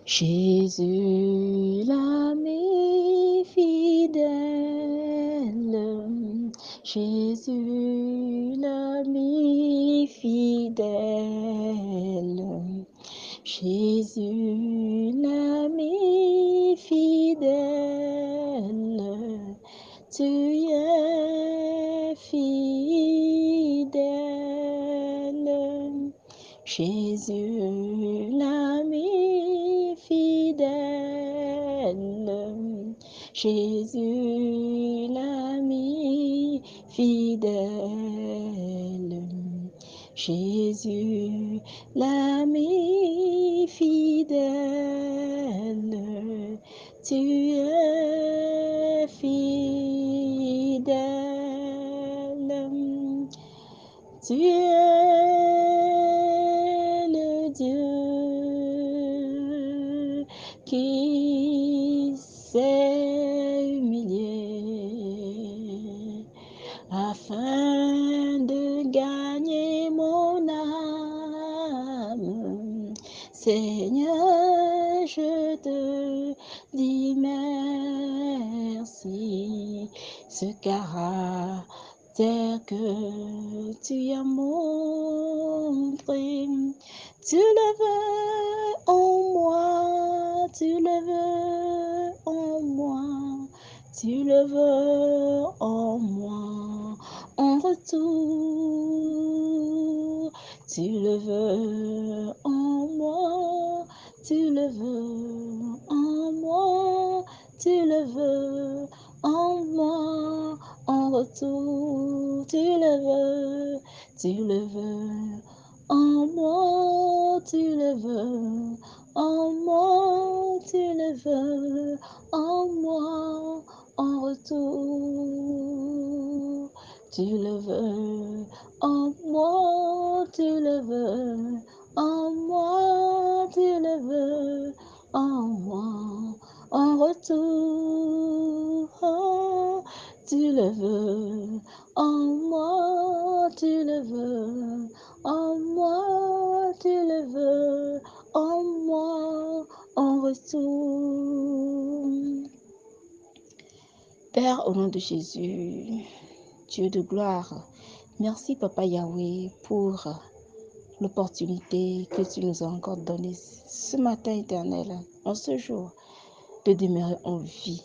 Jésus, l'ami fidèle, Jésus, l'ami fidèle, Jésus, l'ami fidèle, tu es fidèle. Jésus, l'ami fidèle, Jésus, l'ami fidèle, Jésus, l'ami fidèle, tu es fidèle, tu es le Dieu qui s'est humilié afin de gagner mon âme. Seigneur, je te dis merci, ce caractère que tu as montré, tu le veux en moi, tu le veux en moi, tu le veux en moi, en retour, tu le veux en moi, tu le veux en moi, tu le veux en moi, en retour, tu le veux en moi, tu le veux en moi, tu le veux en moi, en retour, tu le veux en moi, tu le veux en moi, tu le veux en moi, en retour, oh, tu le veux en moi, tu le veux en moi, tu le veux en moi, en retour. Père, au nom de Jésus, Dieu de gloire, merci Papa Yahweh pour l'opportunité que tu nous as encore donnée ce matin éternel, en ce jour, de demeurer en vie.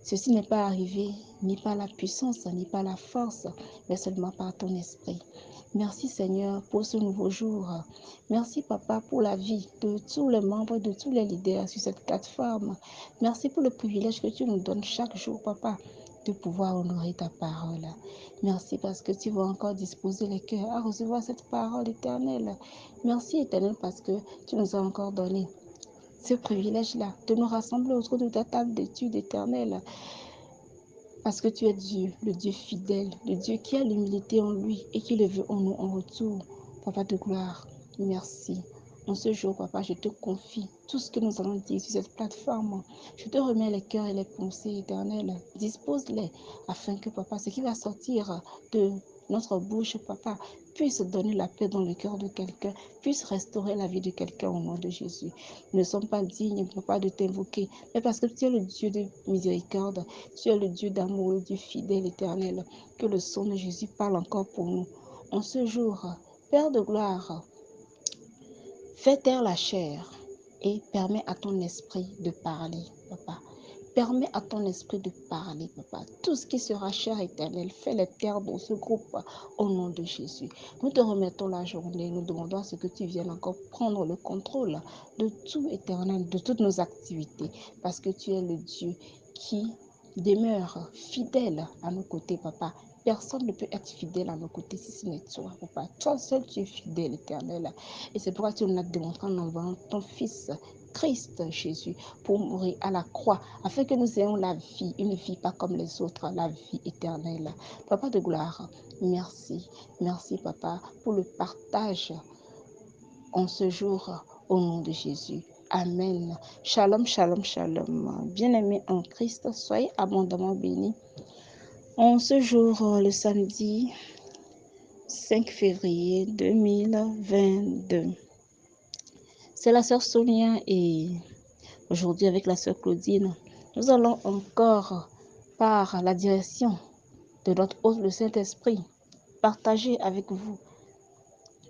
Ceci n'est pas arrivé ni par la puissance, ni par la force, mais seulement par ton esprit. Merci Seigneur pour ce nouveau jour. Merci Papa pour la vie de tous les membres, de tous les leaders sur cette plateforme. Merci pour le privilège que tu nous donnes chaque jour, Papa, de pouvoir honorer ta parole. Merci parce que tu vas encore disposer les cœurs à recevoir cette parole éternelle. Merci Éternel parce que tu nous as encore donné ce privilège-là de nous rassembler autour de ta table d'études éternelle. Parce que tu es Dieu, le Dieu fidèle, le Dieu qui a l'humilité en lui et qui le veut en nous en retour. Papa de gloire, merci. En ce jour, Papa, je te confie tout ce que nous allons dire sur cette plateforme. Je te remets les cœurs et les pensées éternelles. Dispose-les afin que, Papa, ce qui va sortir de notre bouche, Papa, puisse donner la paix dans le cœur de quelqu'un, puisse restaurer la vie de quelqu'un au nom de Jésus. Nous ne sommes pas dignes, Papa, de t'invoquer, mais parce que tu es le Dieu de miséricorde, tu es le Dieu d'amour, le Dieu fidèle, éternel, que le sang de Jésus parle encore pour nous. En ce jour, Père de gloire, fais taire la chair et permets à ton esprit de parler, Papa. Permets à ton esprit de parler, Papa. Tout ce qui sera cher éternel, fais-les taire dans ce groupe au nom de Jésus. Nous te remettons la journée, nous demandons à ce que tu viennes encore prendre le contrôle de tout éternel, de toutes nos activités, parce que tu es le Dieu qui demeure fidèle à nos côtés, Papa. Personne ne peut être fidèle à nos côtés si ce n'est toi, Papa. Toi seul, tu es fidèle, éternel. Et c'est pourquoi tu nous l'as démontré en envoyant ton Fils, Christ Jésus, pour mourir à la croix, afin que nous ayons la vie, une vie pas comme les autres, la vie éternelle. Papa de gloire, merci. Merci, Papa, pour le partage en ce jour, au nom de Jésus. Amen. Shalom, shalom, shalom. Bien-aimés en Christ, soyez abondamment bénis. En ce jour, le samedi 5 février 2022, C'est la sœur Sonia et aujourd'hui avec la sœur Claudine, nous allons encore, par la direction de notre hôte, le Saint-Esprit, partager avec vous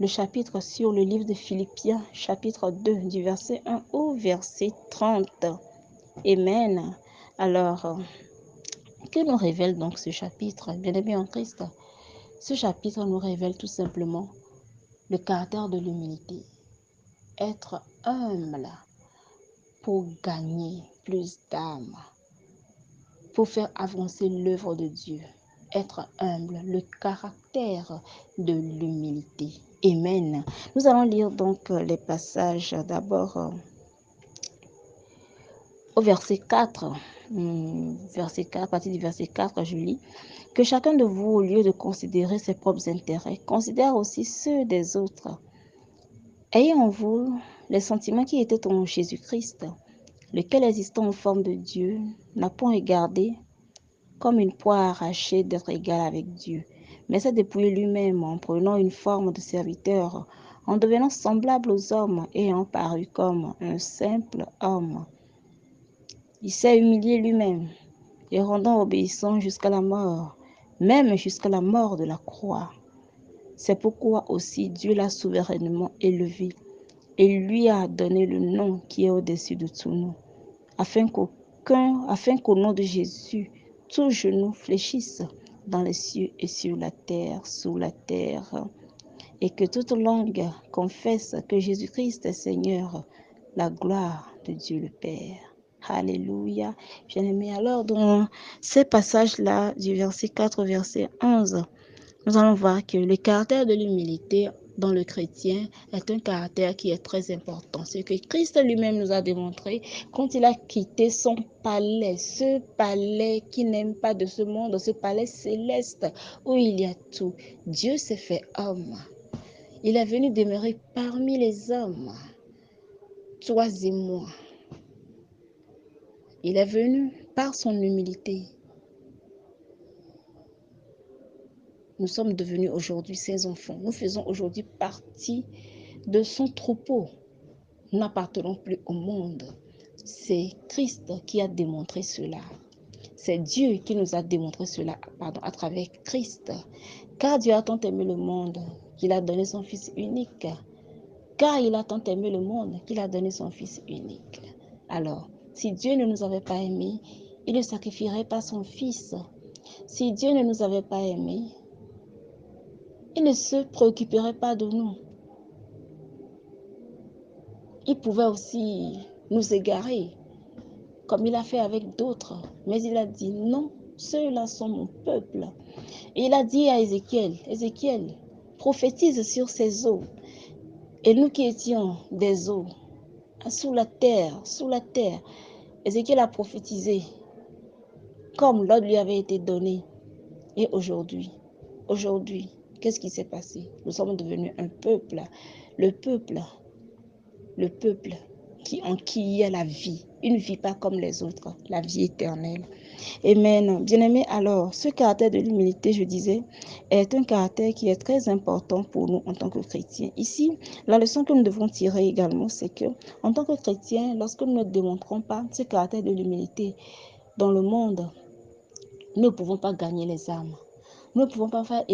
le chapitre sur le livre de Philippiens, chapitre 2, du verset 1 au verset 30. Amen. Alors, que nous révèle donc ce chapitre, bien-aimés en Christ? Ce chapitre nous révèle tout simplement le caractère de l'humilité. Être humble pour gagner plus d'âmes, pour faire avancer l'œuvre de Dieu. Être humble, le caractère de l'humilité. Amen. Nous allons lire donc les passages d'abord au verset 4. Verset 4, à partir du verset 4, je lis que chacun de vous, au lieu de considérer ses propres intérêts, considère aussi ceux des autres. Ayez en vous les sentiments qui étaient en Jésus-Christ, lequel existant en forme de Dieu, n'a point regardé comme une proie arrachée d'être égal avec Dieu, mais s'est dépouillé lui-même en prenant une forme de serviteur, en devenant semblable aux hommes et ayant paru comme un simple homme. Il s'est humilié lui-même et rendant obéissant jusqu'à la mort, même jusqu'à la mort de la croix. C'est pourquoi aussi Dieu l'a souverainement élevé et lui a donné le nom qui est au-dessus de tout nom, afin qu'au nom de Jésus, tout genou fléchisse dans les cieux et sur la terre, sous la terre, et que toute langue confesse que Jésus-Christ est Seigneur, la gloire de Dieu le Père. Alléluia. Bien-aimés, alors dans ces passages-là, du verset 4 au verset 11, nous allons voir que le caractère de l'humilité dans le chrétien est un caractère qui est très important. Ce que Christ lui-même nous a démontré quand il a quitté son palais, ce palais qui n'aime pas de ce monde, ce palais céleste où il y a tout. Dieu s'est fait homme. Il est venu demeurer parmi les hommes, toi et moi. Il est venu par son humilité. Nous sommes devenus aujourd'hui ses enfants. Nous faisons aujourd'hui partie de son troupeau. Nous n'appartenons plus au monde. C'est Christ qui a démontré cela. C'est Dieu qui nous a démontré cela à travers Christ. Car Dieu a tant aimé le monde qu'il a donné son Fils unique. Car il a tant aimé le monde qu'il a donné son Fils unique. Alors, si Dieu ne nous avait pas aimés, il ne sacrifierait pas son Fils. Si Dieu ne nous avait pas aimés, il ne se préoccuperait pas de nous. Il pouvait aussi nous égarer, comme il a fait avec d'autres. Mais il a dit non, ceux-là sont mon peuple. Et il a dit à Ézéchiel, Ézéchiel, prophétise sur ces eaux. Et nous qui étions des eaux, sous la terre, Ézéchiel a prophétisé comme l'ordre lui avait été donné. Et aujourd'hui, qu'est-ce qui s'est passé? Nous sommes devenus un peuple, le peuple en qui il y a la vie, une vie pas comme les autres, la vie éternelle. Amen. Bien-aimés, alors, ce caractère de l'humilité, je disais, est un caractère qui est très important pour nous en tant que chrétiens. Ici, la leçon que nous devons tirer également, c'est que, en tant que chrétiens, lorsque nous ne démontrons pas ce caractère de l'humilité dans le monde, nous ne pouvons pas gagner les âmes. Nous ne pouvons pas faire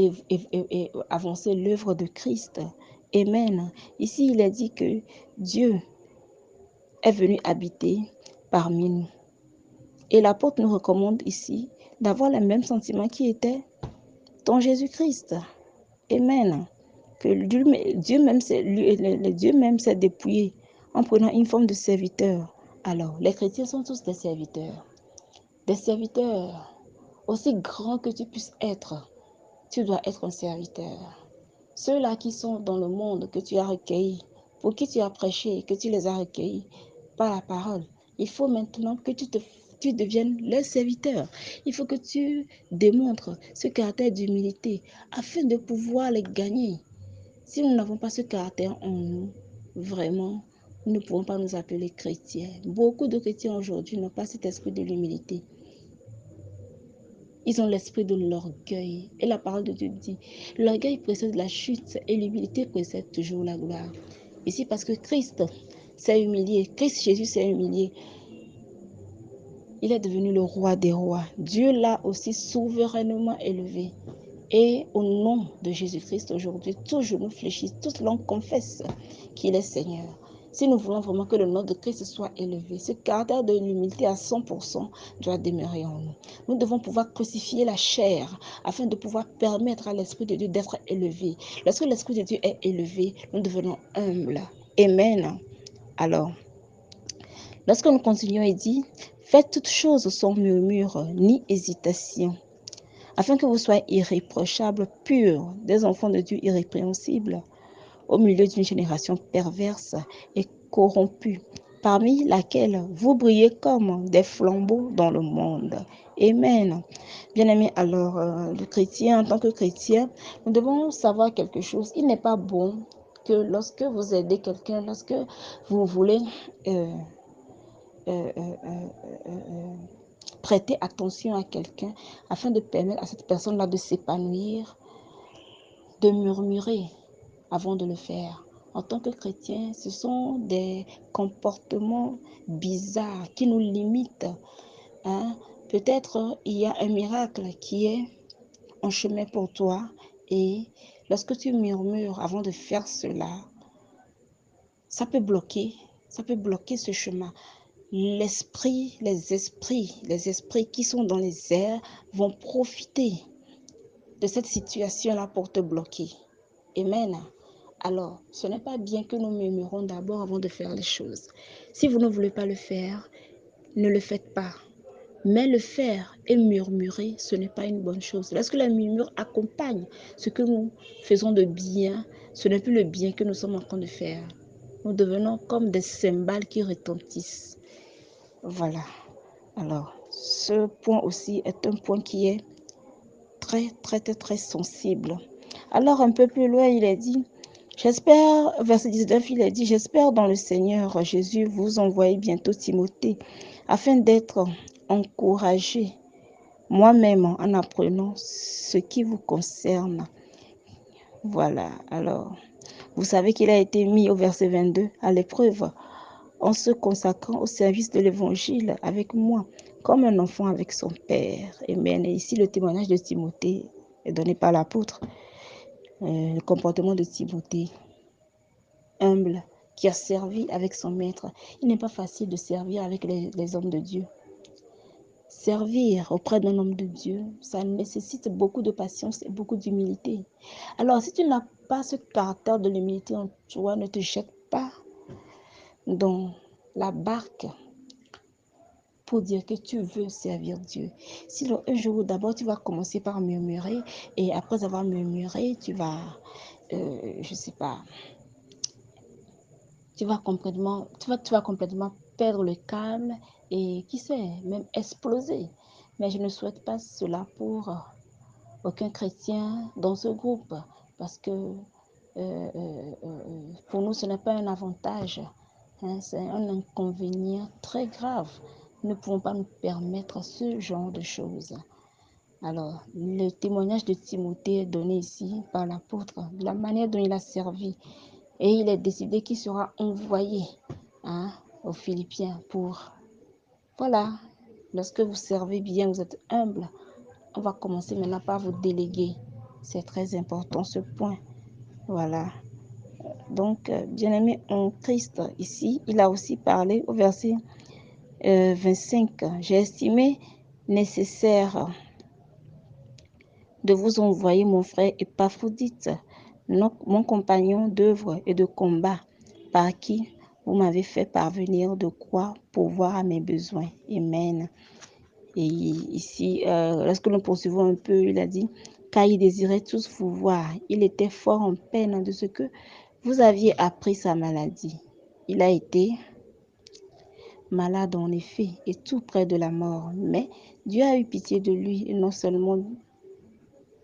avancer l'œuvre de Christ. Amen. Ici, il est dit que Dieu est venu habiter parmi nous. Et l'apôtre nous recommande ici d'avoir les mêmes sentiments qui étaient dans Jésus-Christ. Amen. Que Dieu même s'est dépouillé en prenant une forme de serviteur. Alors, les chrétiens sont tous des serviteurs. Des serviteurs. Aussi grands que tu puisses être, tu dois être un serviteur. Ceux-là qui sont dans le monde que tu as recueillis, pour qui tu as prêché, que tu les as recueillis par la parole, il faut maintenant que tu deviennes leur serviteur. Il faut que tu démontres ce caractère d'humilité afin de pouvoir les gagner. Si nous n'avons pas ce caractère en nous, vraiment, nous ne pouvons pas nous appeler chrétiens. Beaucoup de chrétiens aujourd'hui n'ont pas cet esprit de l'humilité. Ils ont l'esprit de l'orgueil. Et la parole de Dieu dit, l'orgueil précède la chute et l'humilité précède toujours la gloire. Ici, parce que Christ s'est humilié. Christ Jésus s'est humilié. Il est devenu le roi des rois. Dieu l'a aussi souverainement élevé. Et au nom de Jésus-Christ, aujourd'hui, tout genou fléchit, toute langue confesse qu'il est Seigneur. Si nous voulons vraiment que le nom de Christ soit élevé, ce caractère de l'humilité à 100% doit demeurer en nous. Nous devons pouvoir crucifier la chair afin de pouvoir permettre à l'Esprit de Dieu d'être élevé. Lorsque l'Esprit de Dieu est élevé, nous devenons humbles. Amen. Alors, lorsque nous continuons, il dit, faites toutes choses sans murmure ni hésitation, afin que vous soyez irréprochables, purs, des enfants de Dieu irrépréhensibles, au milieu d'une génération perverse et corrompue, parmi laquelle vous brillez comme des flambeaux dans le monde. Amen. Bien-aimés, alors, le chrétien, en tant que chrétien, nous devons savoir quelque chose. Il n'est pas bon que lorsque vous aidez quelqu'un, lorsque vous voulez prêter attention à quelqu'un afin de permettre à cette personne-là de s'épanouir, de murmurer avant de le faire. En tant que chrétien, ce sont des comportements bizarres qui nous limitent. Hein? Peut-être il y a un miracle qui est en chemin pour toi et lorsque tu murmures avant de faire cela, ça peut bloquer ce chemin. Les esprits qui sont dans les airs vont profiter de cette situation-là pour te bloquer. Amen. Alors, ce n'est pas bien que nous murmurons d'abord avant de faire les choses. Si vous ne voulez pas le faire, ne le faites pas. Mais le faire et murmurer, ce n'est pas une bonne chose. Lorsque la murmure accompagne ce que nous faisons de bien, ce n'est plus le bien que nous sommes en train de faire. Nous devenons comme des cymbales qui retentissent. Voilà. Alors, ce point aussi est un point qui est très sensible. Alors, un peu plus loin, il est dit, j'espère, verset 19, il est dit, j'espère dans le Seigneur Jésus vous envoyer bientôt Timothée, afin d'être encouragé moi-même en apprenant ce qui vous concerne. Voilà, alors, vous savez qu'il a été mis au verset 22 à l'épreuve en se consacrant au service de l'évangile avec moi, comme un enfant avec son père. Amen. Et ici, le témoignage de Timothée est donné par l'apôtre. Le comportement de Timothée, humble, qui a servi avec son maître. Il n'est pas facile de servir avec les hommes de Dieu. Servir auprès d'un homme de Dieu, ça nécessite beaucoup de patience et beaucoup d'humilité. Alors, si tu n'as pas ce caractère de l'humilité en toi, ne te jette pas dans la barque pour dire que tu veux servir Dieu. Si un jour, d'abord, tu vas commencer par murmurer et après avoir murmuré, tu vas, je sais pas, tu vas complètement perdre le calme et qui sait, même exploser. Mais je ne souhaite pas cela pour aucun chrétien dans ce groupe parce que pour nous, ce n'est pas un avantage, hein, c'est un inconvénient très grave. Nous ne pouvons pas nous permettre ce genre de choses. Alors, le témoignage de Timothée est donné ici par l'apôtre, de la manière dont il a servi. Et il est décidé qu'il sera envoyé aux Philippiens pour, voilà, lorsque vous servez bien, vous êtes humble, on va commencer maintenant par vous déléguer. C'est très important ce point. Voilà. Donc, bien-aimé en Christ, ici, il a aussi parlé au verset 25. J'ai estimé nécessaire de vous envoyer mon frère Épaphrodite, mon compagnon d'œuvre et de combat, par qui vous m'avez fait parvenir de quoi pourvoir à mes besoins. Amen. Et ici, lorsque nous poursuivons un peu, il a dit, car il désirait tous vous voir. Il était fort en peine de ce que vous aviez appris sa maladie. Il a été malade en effet et tout près de la mort. Mais Dieu a eu pitié de lui, et non seulement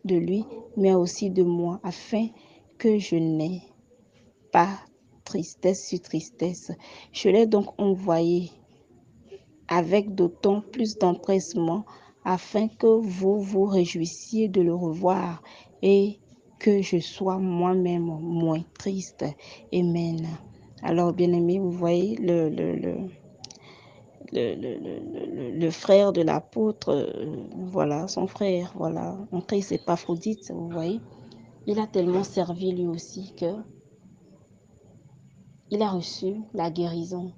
de lui, mais aussi de moi, afin que je n'ai pas tristesse sur tristesse. Je l'ai donc envoyé avec d'autant plus d'empressement, afin que vous vous réjouissiez de le revoir et que je sois moi-même moins triste. Amen. Alors, bien-aimé, vous voyez le frère de l'apôtre, voilà, son frère, voilà, en Christ Épaphrodite, vous voyez, il a tellement servi lui aussi que il a reçu la guérison.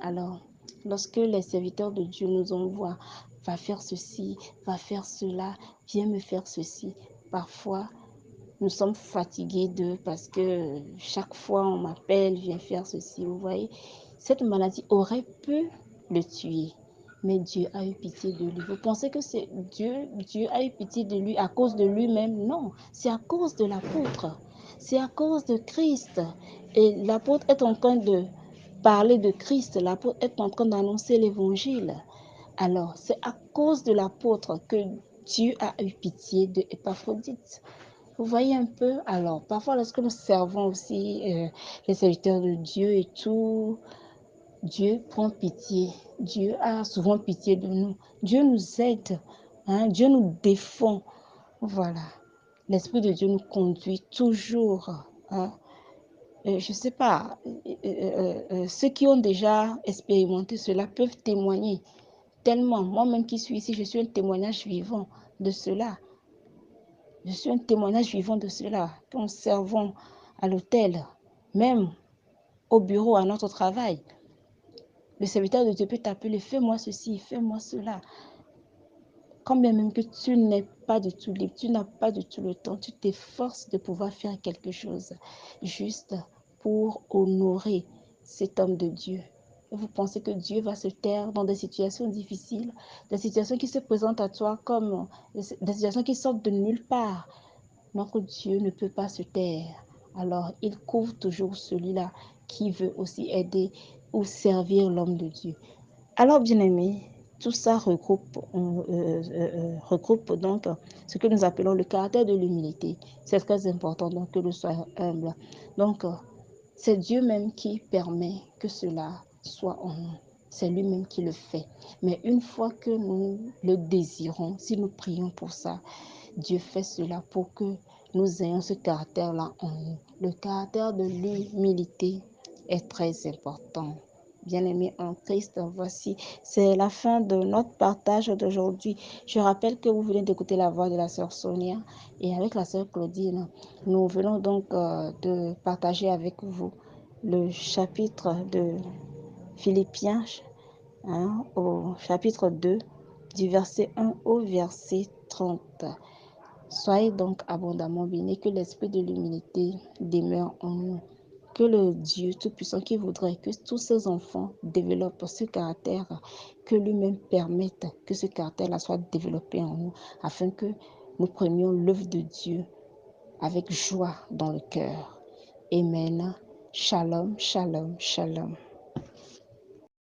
Alors, lorsque les serviteurs de Dieu nous envoient, va faire ceci, va faire cela, viens me faire ceci, parfois, nous sommes fatigués d'eux parce que chaque fois on m'appelle, viens faire ceci, vous voyez. Cette maladie aurait pu le tuer, mais Dieu a eu pitié de lui. Vous pensez que c'est Dieu a eu pitié de lui à cause de lui-même? Non, c'est à cause de l'apôtre. C'est à cause de Christ. Et l'apôtre est en train de parler de Christ. L'apôtre est en train d'annoncer l'évangile. Alors, c'est à cause de l'apôtre que Dieu a eu pitié de Épaphrodite. Vous voyez un peu? Alors, parfois, lorsque nous servons aussi les serviteurs de Dieu et tout, Dieu prend pitié. Dieu a souvent pitié de nous. Dieu nous aide. Hein? Dieu nous défend. Voilà. L'Esprit de Dieu nous conduit toujours. Hein? Je ne sais pas, ceux qui ont déjà expérimenté cela peuvent témoigner. Tellement, moi-même qui suis ici, je suis un témoignage vivant de cela. Je suis un témoignage vivant de cela. Quand nous servons à l'hôtel, même au bureau, à notre travail, le serviteur de Dieu peut t'appeler, fais-moi ceci, fais-moi cela. Quand bien même que tu n'es pas du tout libre, tu n'as pas du tout le temps, tu t'efforces de pouvoir faire quelque chose juste pour honorer cet homme de Dieu. Et vous pensez que Dieu va se taire dans des situations difficiles, des situations qui se présentent à toi comme des situations qui sortent de nulle part. Notre Dieu ne peut pas se taire. Alors, il couvre toujours celui-là qui veut aussi aider ou servir l'homme de Dieu. Alors, bien-aimés, tout ça regroupe donc ce que nous appelons le caractère de l'humilité. C'est très important donc que nous soyons humbles. Donc, c'est Dieu même qui permet que cela soit en nous. C'est lui-même qui le fait. Mais une fois que nous le désirons, si nous prions pour ça, Dieu fait cela pour que nous ayons ce caractère-là en nous. Le caractère de l'humilité est très important. Bien-aimés en Christ, voici, c'est la fin de notre partage d'aujourd'hui. Je rappelle que vous venez d'écouter la voix de la sœur Sonia et avec la sœur Claudine, nous venons donc de partager avec vous le chapitre de Philippiens, hein, au chapitre 2, du verset 1 au verset 30. Soyez donc abondamment bénis, que l'esprit de l'humilité demeure en nous. Que le Dieu Tout-Puissant qui voudrait que tous ses enfants développent ce caractère, que lui-même permette que ce caractère-là soit développé en nous, afin que nous prenions l'œuvre de Dieu avec joie dans le cœur. Amen. Shalom, shalom, shalom.